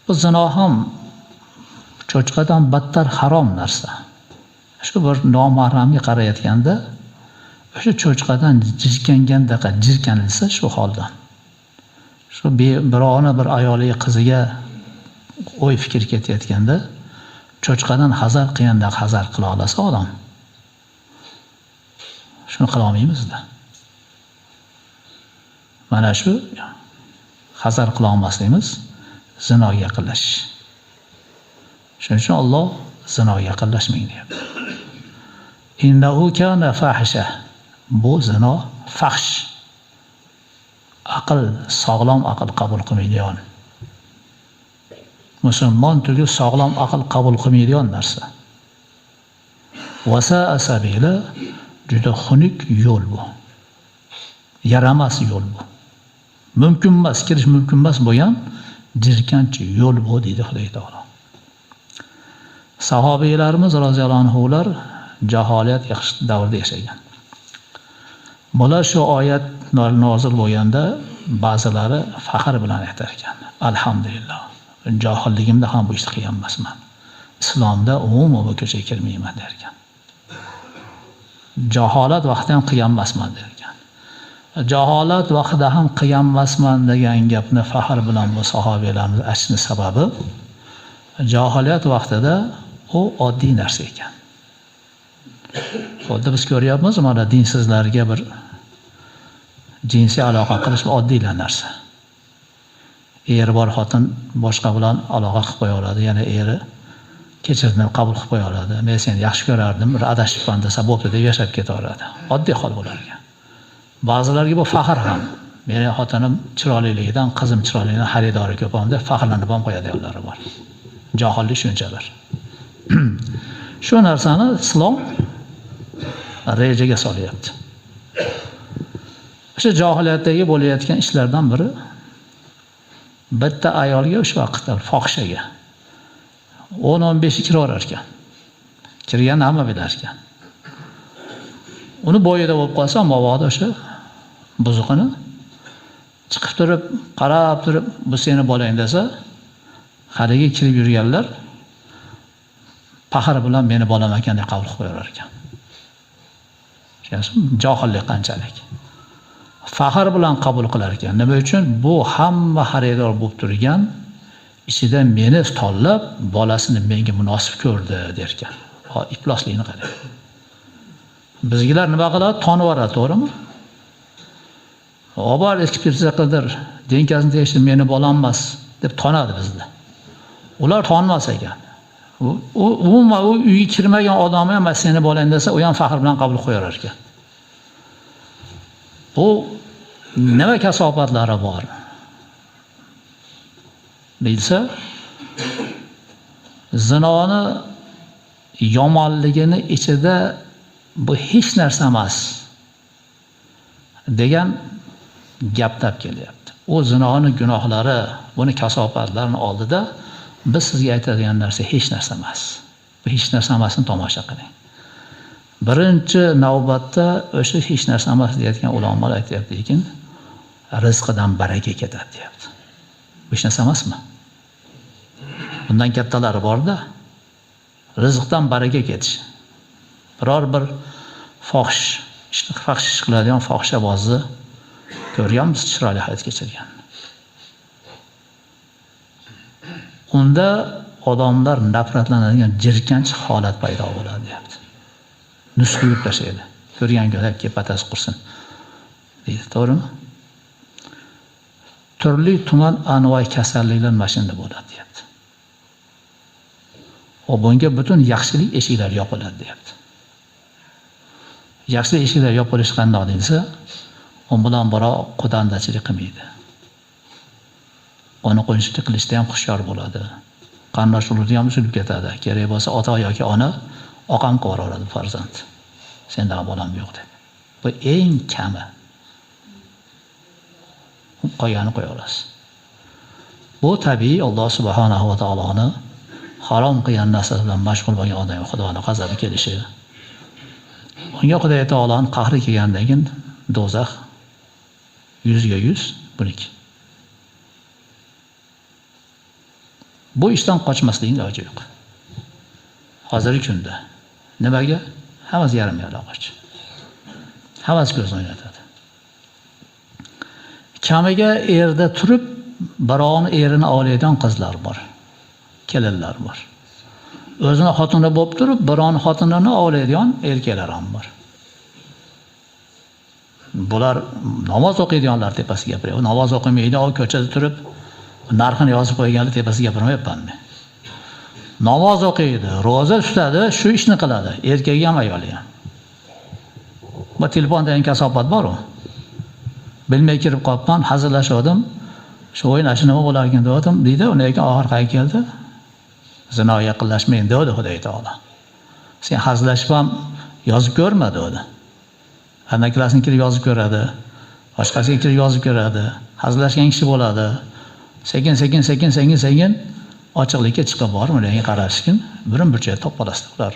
Bu zino ham cho'chqadan battar harom narsa. Shu bir nomahramga qarayotganda o'sha cho'chqadan jirkangandaqa jirkanilsa shu holdan. Shu birovni bir ayoliga qiziga o'y fikr ketayotganda cho'chqadan hazar qilganda hazar qila olsa odam. Shuni qila olmaymizda. Mana shu hazar qila olmasligimiz zinoga yaqinlashish. Shuning uchun Alloh zinoga yaqinlashmang deyapti. Innahu kana fahisha. Bu zino fahsh. Aql, sog'lom aql qabul qilmaydigan. Musulmon tugul sog'lom aql qabul qilmaydigan narsa. Vasa'a sabila, juda xunuk yo'l bu. Yaramas yo'l bu. Mumkin emas, kirish mumkin emas bo'lgan jirkanch yo'l bu deydi Xudo taolo. Sahobiylarimiz roziyallohu anhular jaholat davrida yashagan. Bular shu oyat nozil bo'lganda ba'zilari faxr bilan aytar ekan. Alhamdulillah. Jahilligimda ham bu ishni qilgan emasman. Islomda umuman bu ko'chaga kirmayman der ekan. Jaholat vaqtida ham qilgan emasman der ekan. Jaholat vaqtida ham qilgan emasman degan gapni faxr bilan bu sahobiylarimiz aytishning sababi jaholat vaqtida u oddiy narsa ekan. Xuddi biz ko'ryapmiz, mana dinsizlarga bir jinsiy aloqa qilish oddiy narsa. Er bor xotin boshqa bilan aloqa qilib qo'ya oladi, yana eri kechirimni qabul qilib qo'ya oladi. Men seni yaxshi ko'rardim, bir adashibman desa bo'pti deb yashab ketaveradi. Oddiy hol bo'larkan. Ba'zilarga bu faxr ham. Meni xotinim chiroyliligidan, qizim chiroyligidan xaridori ko'p ham deb faxrlanib ham qo'yadiganlar bor. Johillik shunchalar. Shu narsani islom rejaga solyapti. O'sha johiliyatdagi bo'layotgan ishlardan biri bitta ayolga o'sha vaqtda fohishaga 10-15 kiraverar ekan. Kirgan hamma bilar ekan. Uni bo'yida bo'lib qolsa, mabodo o'sha buzuqini chiqib turib, qarab turib, bu seni bolang desa, haligi kirib yurganlar faxr bilan meni bolam ekan deb qabul qilib qo'yar ekan. Johillik qanchalik. Faxr bilan qabul qilar ekan. Nima uchun? Bu hamma xaridor bo'lib turgan ichida meni tanlab, bolasini menga munosib ko'rdi der ekan. Ifloslikni qarang. Bizgilar nima qiladi? Tonib oladi, to'g'rimi? Obar ekspertiza qildir, denkasini tekshir, meni bolam emas deb tonadi bizda. Ular tonmas ekan. U uyga kirmagan odam ham seni bolang desa, u ham faxr bilan qabul qo'yar ekan. Bu nima kasobatlari bor? Bilsa, zinoni yomonligini ichida bu hech narsa emas degan gap tap kelyapti. O zinoni gunohlari, buni kasobatlarini oldida biz sizga aytadigan narsa hech narsa emas. Bu hech narsa emasini tomosha qiling. Birinchi navbatda o'sha hech narsa emas deyotgan ulamolar aytayapti, lekin rizqidan baraka ketadi deyapti. Bu hech narsa emasmi? Bundan kattalari bor-da. Rizqdan baraka ketish. Biror bir fohish ish qiladigan fohishabozni ko'rganmiz, chiroyli hayot kechirgan. Unda odamlar nafratlanadigan jirkanch holat paydo bo'ladi deyapti. Nusqilib tashlaydi. Ko'rgan go'dak kepatas qursin deydi, to'g'rimi? Turli tuman anvoy kasalliklar mashinada bo'ladi deyapti. O bunga butun yaxshilik eshiklari yopiladi deyapti. Yaxshilik eshiklari yopilishi qanday desa, u bilan birov qudandachilik qilmaydi. Uni qo'shni qilishda ham hushyor bo'ladi. Qarindosh urug'ida ham suzib ketadi. Kerak bo'lsa ota yoki ona oqam qo'raveradi farzand. Senda bolam yo'q deb. Bu eng kami. Qo'yani qo'ya olasiz. Bu tabiiy Alloh subhanahu va taoloni harom qilgan narsa bilan mashg'ul bo'lgan odam Xudoning g'azabi kelishi. Unga Xudo taoloning qahri kelgandan keyin do'zax 100 ga 100 buniki. Bu ishdan qochmaslikning iloji yo'q. Hozirgi kunda nimaga? Havas yarim yalang'och. Havas ko'zni o'ynatadi. Kamiga erda turib, birovni erini oladigan qizlar bor. Kelinlar bor. O'zini xotini bo'lib turib, birovni xotinini oladigan erkaklar ham bor. Bular namoz o'qiydiganlar tepasiga gapiryapti. Namoz o'qimaydi, o ko'chada turib narxini yozib qo'yganlar tepasiga gapirmayapman men. Namoz o'qiydi, roza tutadi, shu ishni qiladi, erkagi ham ayoli ham. Bu telefonda ham kasobat bor-ku. Bilmay kirib qolibman, hazillashdim. Shu o'ynashi nima bo'lar ekan dedim, deydi. Undan keyin oxirgi keldi. Zinoga yaqinlashmang dedi Xudo taolo. Sen hazillashib ham yozib ko'rma dedi. Anakilasini kirib yozib ko'radi. Boshqasiga kirib yozib ko'radi. Hazillashgan kishi bo'ladi. Sekin ochiqlikka chiqib borib, unga qarashkin, bir joyda to'polashdi ular.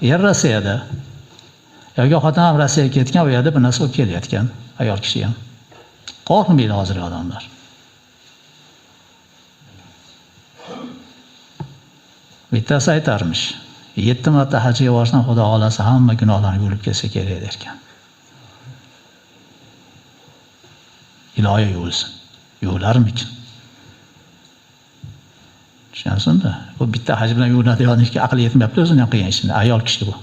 Er Rossiyada. Yoki xotin ham Rossiyaga ketgan, u yerda bir narsa bo'lib kelayotgan, ayol kishi ham. Qo'rqmaydi hozirgi odamlar. Bittasi aytarmish, 7 marta hajga borsam Xudo xolasa hamma gunohlarni yuvib kelsa kerak derkan. Iloyo yuvilsin. Yuvilarmikin? Tushunasizmi? Bu bitta haj bilan yuviladigan ishga aqli yetmayapti o'zining ham qilgan ishini. Ayol kishi bu.